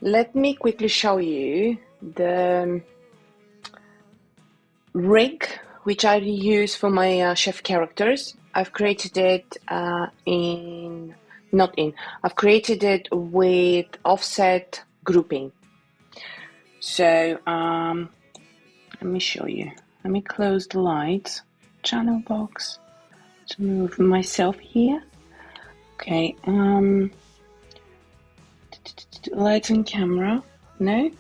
let me quickly show you the rig which I use for my chef characters. I've created it I've created it with offset grouping. So let me show you. Let me close the lights, channel box, to move myself here. Okay, lights and camera, no?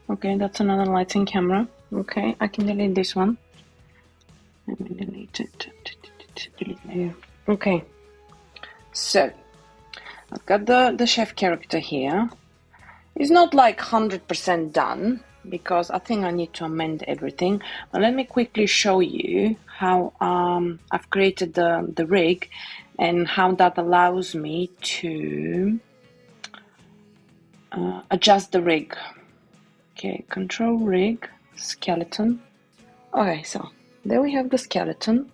Okay, that's another lights and camera. Okay, I can delete this one. Let me delete it. Delete. Okay, so I've got the chef character here. It's not like 100% done because I think I need to amend everything. But let me quickly show you how I've created the rig and how that allows me to adjust the rig. Okay, control rig, skeleton. Okay, so there we have the skeleton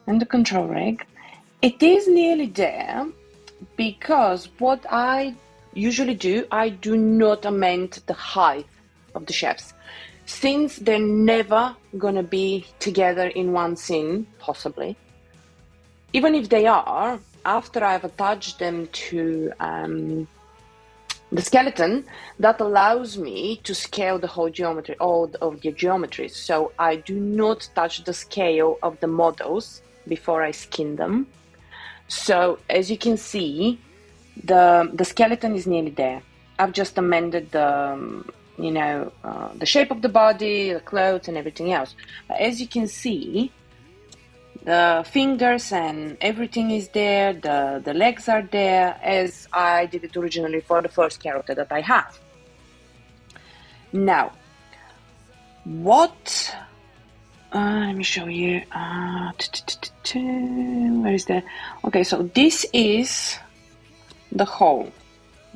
and the control rig. It is nearly there because what I usually do, I do not amend the height of the chefs. Since they're never gonna be together in one scene, possibly. Even if they are, after I've attached them to the skeleton, that allows me to scale the whole geometry, all of the geometries. So I do not touch the scale of the models before I skin them. So as you can see, the skeleton is nearly there. I've just amended the the shape of the body, the clothes, and everything else. But as you can see, the fingers and everything is there, the legs are there, as I did it originally for the first character that I have. Now, what, let me show you, where is the, okay, so this is the whole,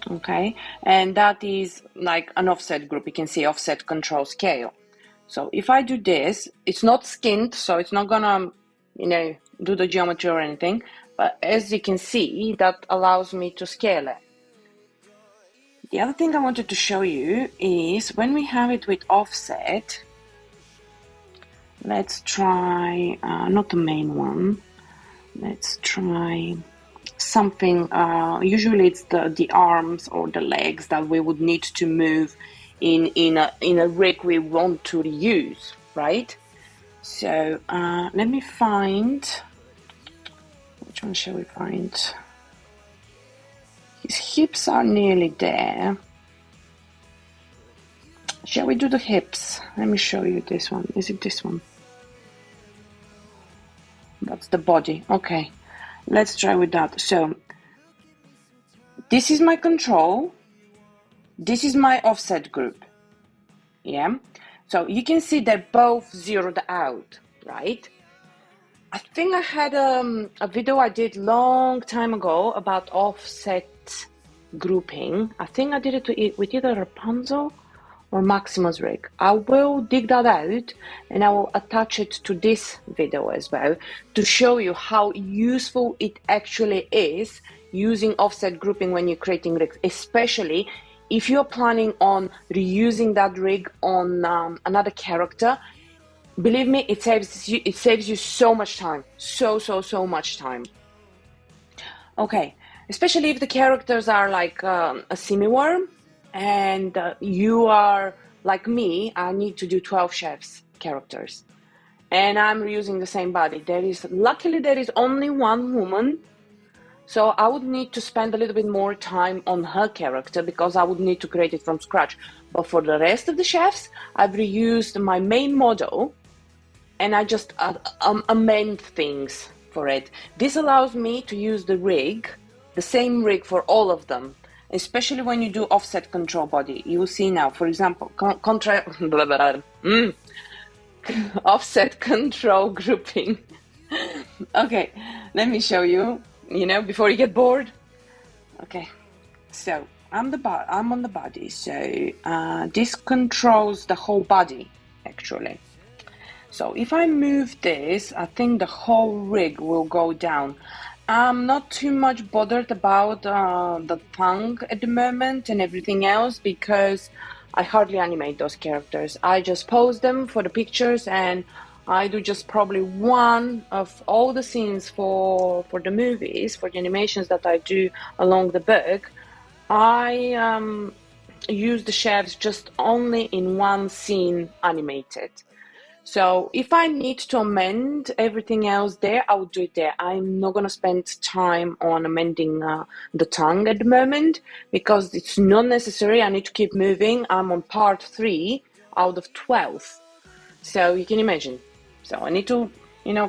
okay, and that is like an offset group. You can see offset control scale. So if I do this, it's not skinned, so it's not gonna do the geometry or anything, but as you can see, that allows me to scale it. The other thing I wanted to show you is when we have it with offset, let's try, not the main one, let's try something, usually it's the arms or the legs that we would need to move in a rig we want to reuse, right? So let me find, which one shall we find? His hips are nearly there. Shall we do the hips? Let me show you this one. Is it this one? That's the body. Okay, let's try with that. So this is my control. This is my offset group. Yeah. So you can see they're both zeroed out, right? I think I had a video I did long time ago about offset grouping. I think I did it with either Rapunzel or Maximus rig. I will dig that out and I will attach it to this video as well to show you how useful it actually is using offset grouping when you're creating rigs, especially if you're planning on reusing that rig on another character. Believe me, it saves you so much time, so much time. Okay, especially if the characters are like a semi-worm and you are like me. I need to do 12 chefs characters and I'm reusing the same body. Luckily there is only one woman, so I would need to spend a little bit more time on her character because I would need to create it from scratch. But for the rest of the chefs, I've reused my main model and I just amend things for it. This allows me to use the rig, the same rig for all of them, especially when you do offset control body. You will see now, for example, offset control grouping. Okay, let me show you, before you get bored. Okay, so I'm on the body, so this controls the whole body, actually. So if I move this, I think the whole rig will go down. I'm not too much bothered about the tongue at the moment and everything else because I hardly animate those characters. I just pose them for the pictures, and I do just probably one of all the scenes for the movies, for the animations that I do along the book. I use the chefs just only in one scene animated. So if I need to amend everything else there, I will do it there. I'm not going to spend time on amending the tongue at the moment because it's not necessary. I need to keep moving. I'm on part 3 out of 12. So you can imagine. So I need to,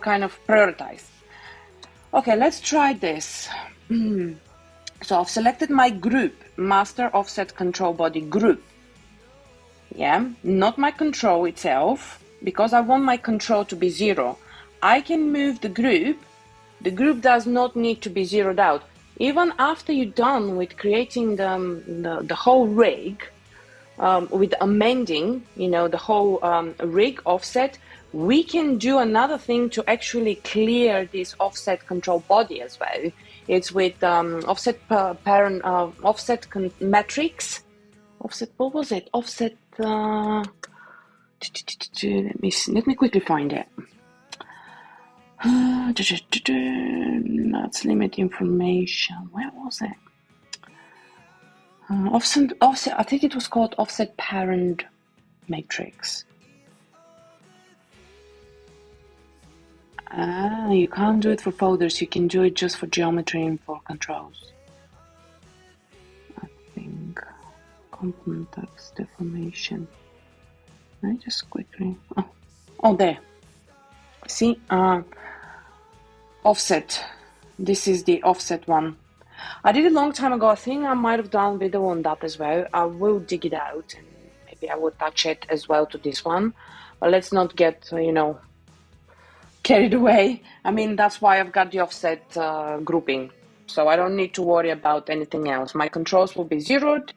kind of prioritize. Okay, let's try this. So I've selected my group, master offset control body group. Yeah, not my control itself, because I want my control to be 0. I can move the group. The group does not need to be zeroed out. Even after you're done with creating the whole rig, with amending, the whole rig offset, we can do another thing to actually clear this offset control body as well. It's with offset parent, offset matrix. Offset, what was it? Offset, let me quickly find it. Let's limit information. Where was it? Offset, I think it was called offset parent matrix. You can't do it for folders. You can do it just for geometry and for controls. I think component text deformation. I just quickly. Oh, there. See, offset. This is the offset one. I did it a long time ago. I think I might have done a video on that as well. I will dig it out and maybe I will touch it as well to this one. But let's not get, carried away. I mean, that's why I've got the offset grouping. So I don't need to worry about anything else. My controls will be zeroed,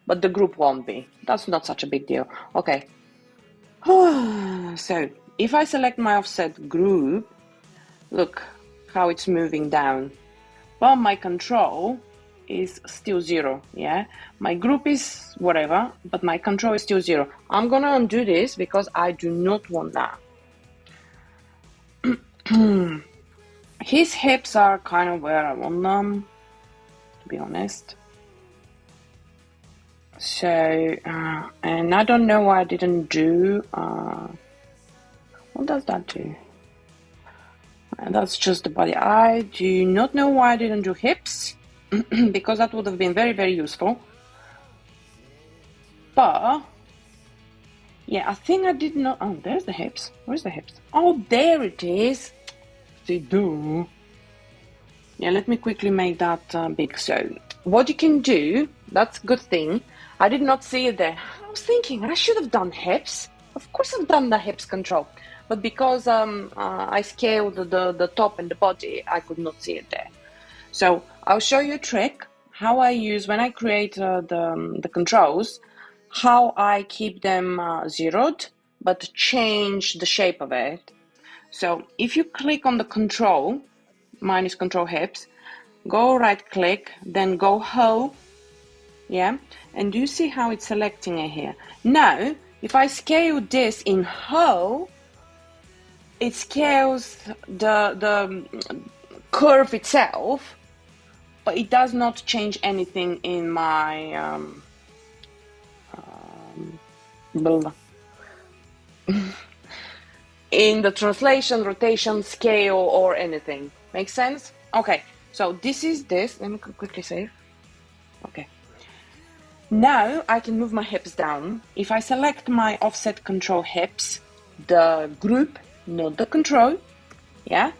but the group won't be. That's not such a big deal. Okay. So if I select my offset group, look how it's moving down. Well, my control is still 0, yeah? My group is whatever, but my control is still 0. I'm gonna undo this because I do not want that. His hips are kind of where I want them, to be honest. So, and I don't know why I didn't do, what does that do? And that's just the body. I do not know why I didn't do hips, because that would have been very, very useful. But, yeah, I think I did not. Oh, there's the hips. Where's the hips? Oh, there it is. They do. Yeah, let me quickly make that big. So, what you can do, that's a good thing. I did not see it there. I was thinking I should have done hips. Of course I've done the hips control. But because I scaled the top and the body, I could not see it there. So I'll show you a trick, how I use, when I create the controls, how I keep them zeroed, but change the shape of it. So if you click on the control, mine is control hips, go right click, then go hoe, yeah, and you see how it's selecting it here. Now, if I scale this in hoe, it scales the curve itself, but it does not change anything in my in the translation, rotation, scale, or anything. Makes sense? Okay, so this is this. Let me quickly save. Okay. Now I can move my hips down. If I select my offset control hips, the group, not the control, yeah,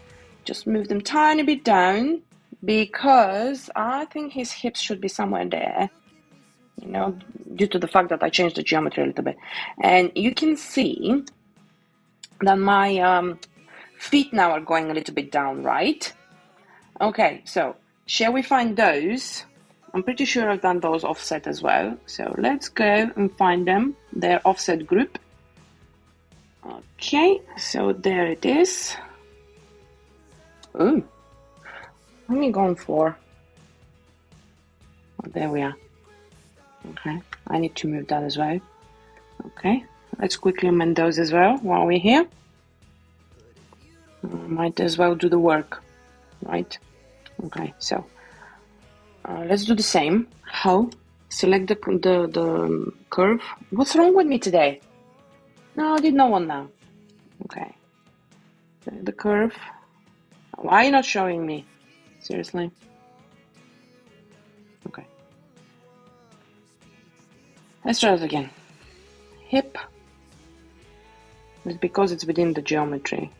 just move them tiny bit down, because I think his hips should be somewhere there, due to the fact that I changed the geometry a little bit. And you can see that my feet now are going a little bit down, right? Okay, so shall we find those? I'm pretty sure I've done those offset as well. So let's go and find them, their offset group. Okay, so there it is. Oh, Let me go on 4. Oh, there we are. Okay, I need to move that as well. Okay, let's quickly amend those as well while we're here. Might as well do the work, right? Okay, so let's do the same. How? Select the curve. What's wrong with me today? No, I did not want now. Okay. The curve. Why are you not showing me? Seriously? Okay. Let's try it again. Hip. It's because it's within the geometry.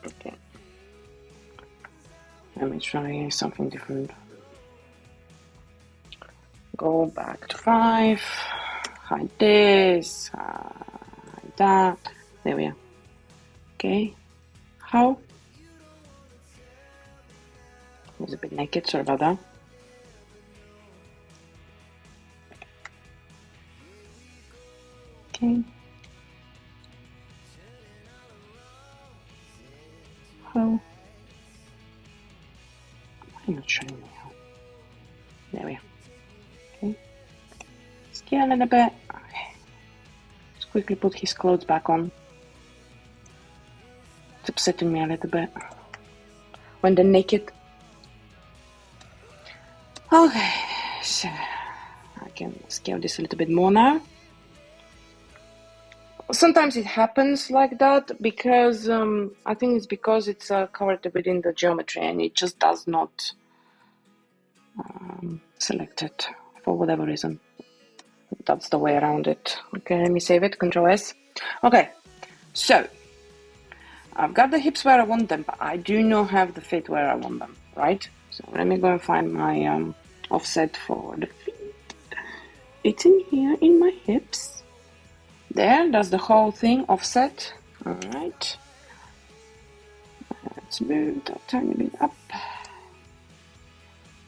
Okay. Let me try something different. Go back to 5. Hide this. Hide that. There we are. Okay. How? It's a bit naked, sorry about that. Okay. How? I'm not showing you how. There we are. Okay. Scale a little bit. Okay. Let's quickly put his clothes back on. It's upsetting me a little bit when they're naked. Okay, so I can scale this a little bit more now. Sometimes it happens like that because I think it's because it's covered within the geometry and it just does not select it for whatever reason. That's the way around it. Okay, let me save it, Control S. Okay, so I've got the hips where I want them, but I do not have the feet where I want them, right? So let me go and find my offset for the feet. It's in here, in my hips. There, that's the whole thing, offset. Alright. Let's move that tiny bit up.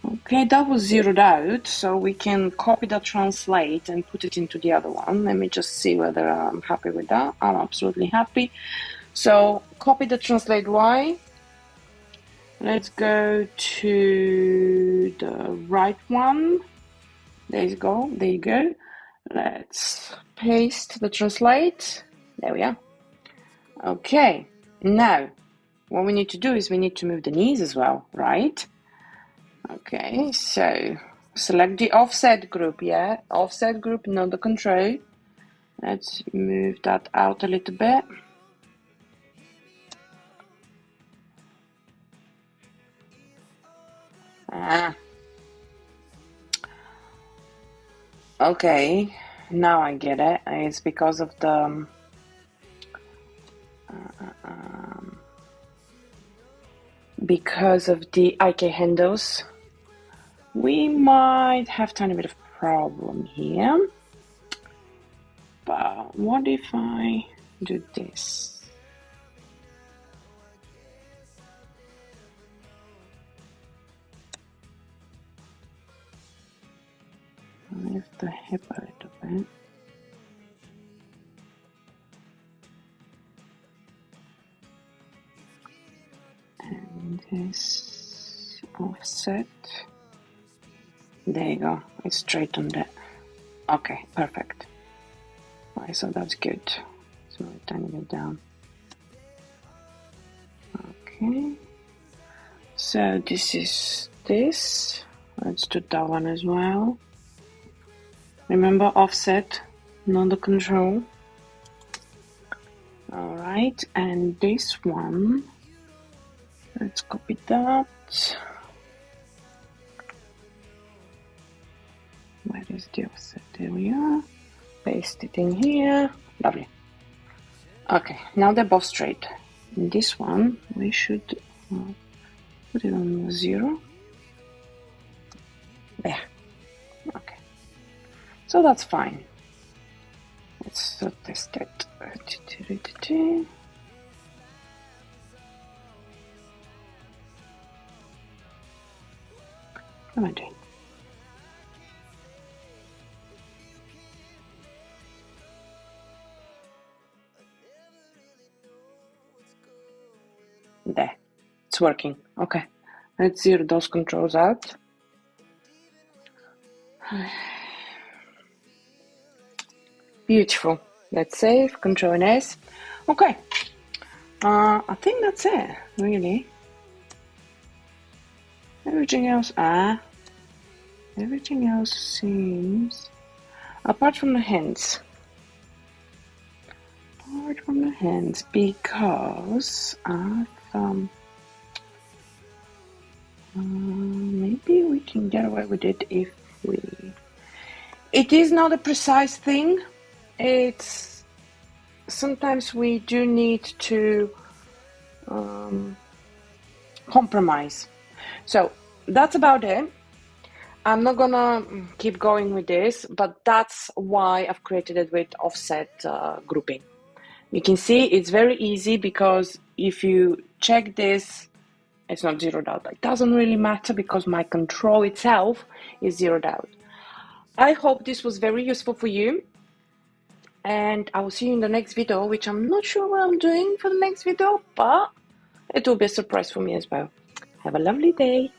Okay, that was zeroed out, so we can copy the translate and put it into the other one. Let me just see whether I'm happy with that. I'm absolutely happy. So, copy the translate Y. Let's go to the right one. There you go, there you go. Let's paste the translate. There we are. Okay, now what we need to do is we need to move the knees as well, right? Okay, so select the offset group, yeah? Offset group, not the control. Let's move that out a little bit. Okay, now I get it. It's because of the IK handles. We might have a tiny bit of problem here. But what if I do this? Lift the hip a little bit. And this offset. There you go. It's straightened it. Okay, perfect. Alright, so that's good. So we're turning it down. Okay. So this is this. Let's do that one as well. Remember offset, not the control. Alright, and this one, let's copy that. Where is the offset? There we are. Paste it in here. Lovely. Okay, now they're both straight. In this one, we should put it on 0. There. Okay. So that's fine. Let's test it. What am I doing? There. it's working. Okay, let's zero those controls out. Beautiful. Let's save, Control and S. Okay, I think that's it, really. Everything else seems, apart from the hands, because maybe we can get away with it if it is not a precise thing. It's sometimes we do need to compromise. So that's about it. I'm not gonna keep going with this, but that's why I've created it with offset grouping. You can see it's very easy because if you check this, it's not zeroed out. It doesn't really matter because my control itself is zeroed out. I hope this was very useful for you, and I will see you in the next video, which I'm not sure what I'm doing for the next video, but it will be a surprise for me as well. Have a lovely day.